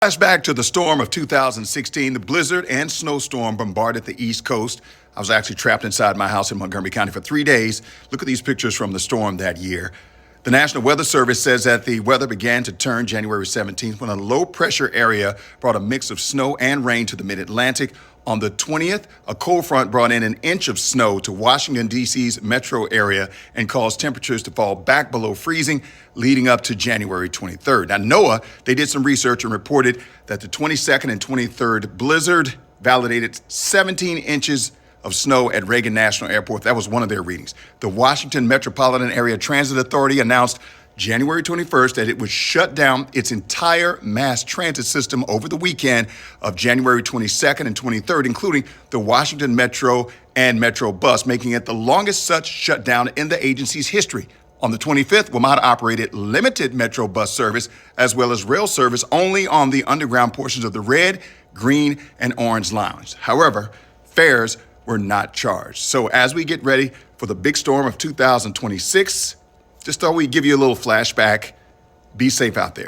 Flashback to the storm of 2016, the blizzard and snowstorm bombarded the East Coast. I was actually trapped inside my house in Montgomery County for 3 days. Look at these pictures from the storm that year. The National Weather Service says that the weather began to turn January 17th when a low pressure area brought a mix of snow and rain to the mid-Atlantic. On the 20th, a cold front brought in an inch of snow to Washington, D.C.'s metro area and caused temperatures to fall back below freezing, leading up to January 23rd. Now, NOAA, they did some research and reported that the 22nd and 23rd blizzard validated 17 inches of snow at Reagan National Airport. That was one of their readings. The Washington Metropolitan Area Transit Authority announced January 21st that it would shut down its entire mass transit system over the weekend of January 22nd and 23rd, including the Washington Metro and Metro Bus, making it the longest such shutdown in the agency's history. On the 25th, WMATA operated limited Metro bus service as well as rail service only on the underground portions of the red, green, and orange lines. However, fares were not charged. So as we get ready for the big storm of 2026, just thought we'd give you a little flashback. Be safe out there.